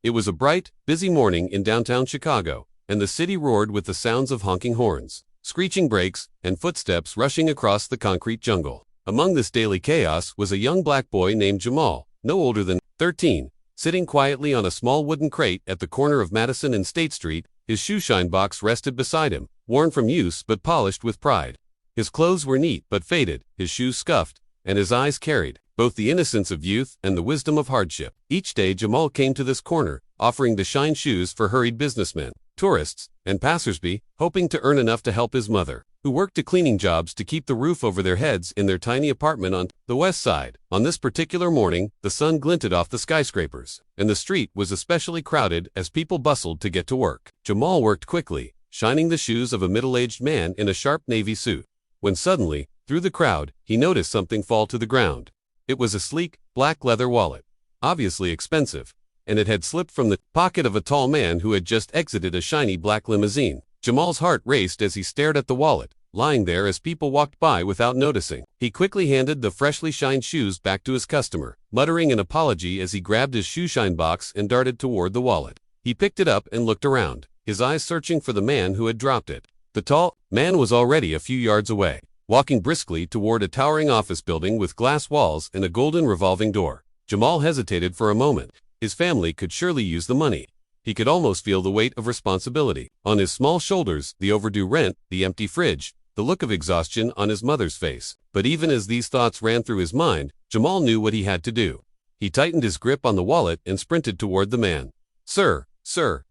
It was a bright, busy morning in downtown Chicago, and the city roared with the sounds of honking horns, screeching brakes, and footsteps rushing across the concrete jungle. Among this daily chaos was a young black boy named Jamal, no older than 13, sitting quietly on a small wooden crate at the corner of Madison and State Street. His Shoeshine box rested beside him, worn from use but polished with pride. His clothes were neat but faded, his shoes scuffed, and his eyes carried both the innocence of youth and the wisdom of hardship. Each day Jamal came to this corner, offering to shine shoes for hurried businessmen, tourists, and passersby, hoping to earn enough to help his mother, who worked at cleaning jobs to keep the roof over their heads in their tiny apartment on the west side. On this particular morning, the sun glinted off the skyscrapers, and the street was especially crowded as people bustled to get to work. Jamal worked quickly, shining the shoes of a middle-aged man in a sharp navy suit, when suddenly, through the crowd, he noticed something fall to the ground. It was a sleek, black leather wallet, obviously expensive, and it had slipped from the pocket of a tall man who had just exited a shiny black limousine. Jamal's heart raced as he stared at the wallet, lying there as people walked by without noticing. He quickly handed the freshly shined shoes back to his customer, muttering an apology as he grabbed his Shoeshine box and darted toward the wallet. He picked it up and looked around, his eyes searching for the man who had dropped it. The tall man was already a few yards away, walking briskly toward a towering office building with glass walls and a golden revolving door. Jamal hesitated for a moment. His family could surely use the money. He could almost feel the weight of responsibility on his small shoulders, the overdue rent, the empty fridge, the look of exhaustion on his mother's face. But even as these thoughts ran through his mind, Jamal knew what he had to do. He tightened his grip on the wallet and sprinted toward the man. Sir,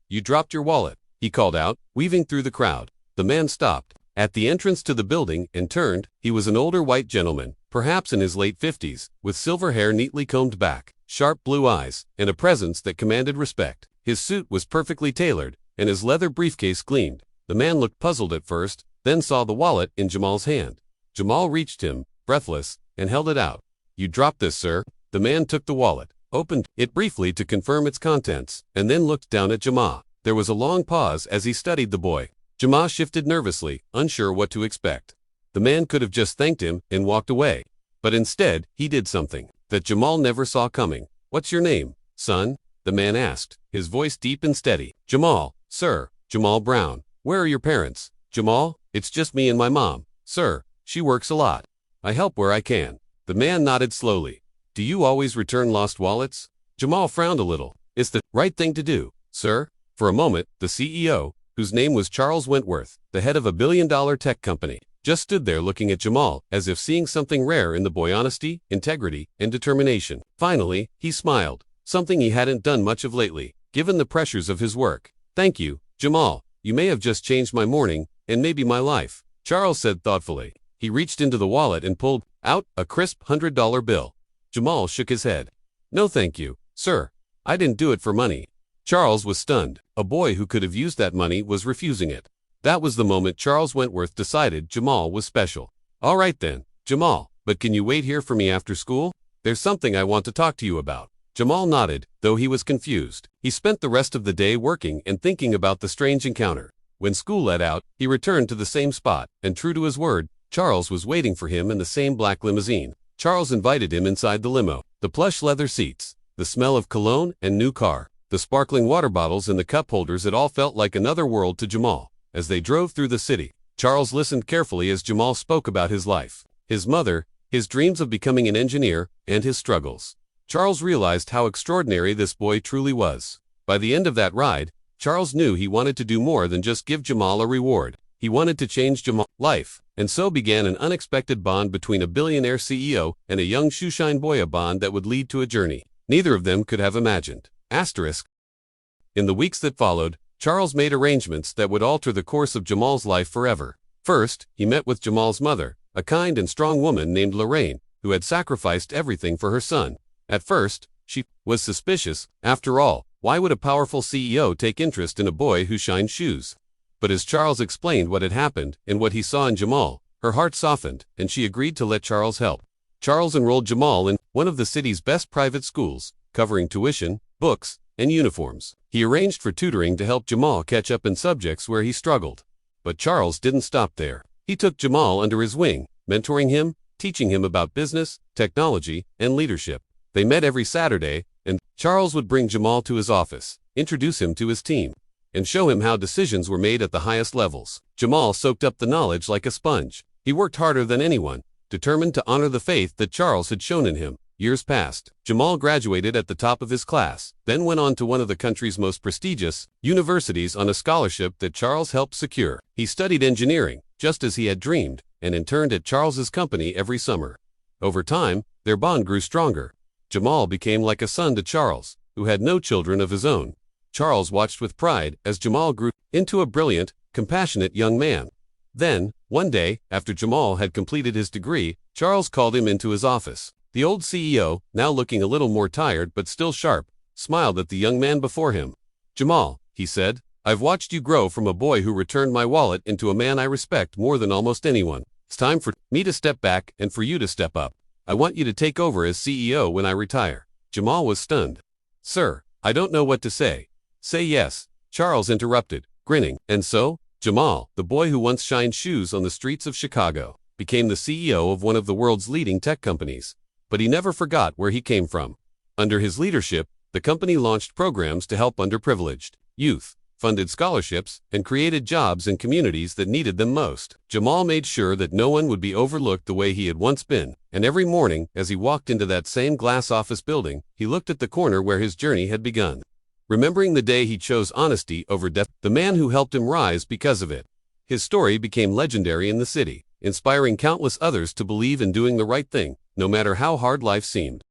you dropped your wallet," he called out, weaving through the crowd. The man stopped at the entrance to the building and turned. He was an older white gentleman, perhaps in his late 50s, with silver hair neatly combed back, sharp blue eyes, and a presence that commanded respect. His suit was perfectly tailored, and his leather briefcase gleamed. The man looked puzzled at first, then saw the wallet in Jamal's hand. Jamal reached him, breathless, and held it out. "You dropped this, sir." The man took the wallet, opened it briefly to confirm its contents, and then looked down at Jamal. There was a long pause as he studied the boy. Jamal shifted nervously, unsure what to expect. The man could have just thanked him and walked away. But instead, he did something that Jamal never saw coming. "What's your name, son?" the man asked, his voice deep and steady. "Jamal, sir, Jamal Brown." "Where are your parents?" "Jamal, it's just me and my mom, sir. She works a lot. I help where I can." The man nodded slowly. "Do you always return lost wallets?" Jamal frowned a little. "It's the right thing to do, sir." For a moment, the CEO, whose name was Charles Wentworth, the head of a billion-dollar tech company, just stood there looking at Jamal as if seeing something rare in the boy's honesty, integrity, and determination. Finally, he smiled, something he hadn't done much of lately, given the pressures of his work. "Thank you, Jamal. You may have just changed my morning, and maybe my life," Charles said thoughtfully. He reached into the wallet and pulled out a crisp $100 bill. Jamal shook his head. "No thank you, sir. I didn't do it for money." Charles was stunned. A boy who could have used that money was refusing it. That was the moment Charles Wentworth decided Jamal was special. "All right then, Jamal, but can you wait here for me after school? There's something I want to talk to you about." Jamal nodded, though he was confused. He spent the rest of the day working and thinking about the strange encounter. When school let out, he returned to the same spot, and true to his word, Charles was waiting for him in the same black limousine. Charles invited him inside the limo. The plush leather seats, the smell of cologne and new car, the sparkling water bottles and the cup holders, it all felt like another world to Jamal. As they drove through the city, Charles listened carefully as Jamal spoke about his life, his mother, his dreams of becoming an engineer, and his struggles. Charles realized how extraordinary this boy truly was. By the end of that ride, Charles knew he wanted to do more than just give Jamal a reward. He wanted to change Jamal's life, and so began an unexpected bond between a billionaire CEO and a young Shoeshine boy, a bond that would lead to a journey neither of them could have imagined. In the weeks that followed, Charles made arrangements that would alter the course of Jamal's life forever. First, he met with Jamal's mother, a kind and strong woman named Lorraine, who had sacrificed everything for her son. At first, she was suspicious. After all, why would a powerful CEO take interest in a boy who shined shoes? But as Charles explained what had happened and what he saw in Jamal, her heart softened, and she agreed to let Charles help. Charles enrolled Jamal in one of the city's best private schools, covering tuition, books, and uniforms. He arranged for tutoring to help Jamal catch up in subjects where he struggled. But Charles didn't stop there. He took Jamal under his wing, mentoring him, teaching him about business, technology, and leadership. They met every Saturday, and Charles would bring Jamal to his office, introduce him to his team, and show him how decisions were made at the highest levels. Jamal soaked up the knowledge like a sponge. He worked harder than anyone, determined to honor the faith that Charles had shown in him. Years passed. Jamal graduated at the top of his class, then went on to one of the country's most prestigious universities on a scholarship that Charles helped secure. He studied engineering, just as he had dreamed, and interned at Charles's company every summer. Over time, their bond grew stronger. Jamal became like a son to Charles, who had no children of his own. Charles watched with pride as Jamal grew into a brilliant, compassionate young man. Then, one day, after Jamal had completed his degree, Charles called him into his office. The old CEO, now looking a little more tired but still sharp, smiled at the young man before him. "Jamal," he said, "I've watched you grow from a boy who returned my wallet into a man I respect more than almost anyone. It's time for me to step back and for you to step up. I want you to take over as CEO when I retire." Jamal was stunned. "Sir, I don't know what to say." "Say yes," Charles interrupted, grinning. And so, Jamal, the boy who once shined shoes on the streets of Chicago, became the CEO of one of the world's leading tech companies. But he never forgot where he came from. Under his leadership, the company launched programs to help underprivileged youth, funded scholarships, and created jobs in communities that needed them most. Jamal made sure that no one would be overlooked the way he had once been, and every morning, as he walked into that same glass office building, he looked at the corner where his journey had begun. Remembering the day he chose honesty over death, the man who helped him rise because of it. His story became legendary in the city, inspiring countless others to believe in doing the right thing, no matter how hard life seemed.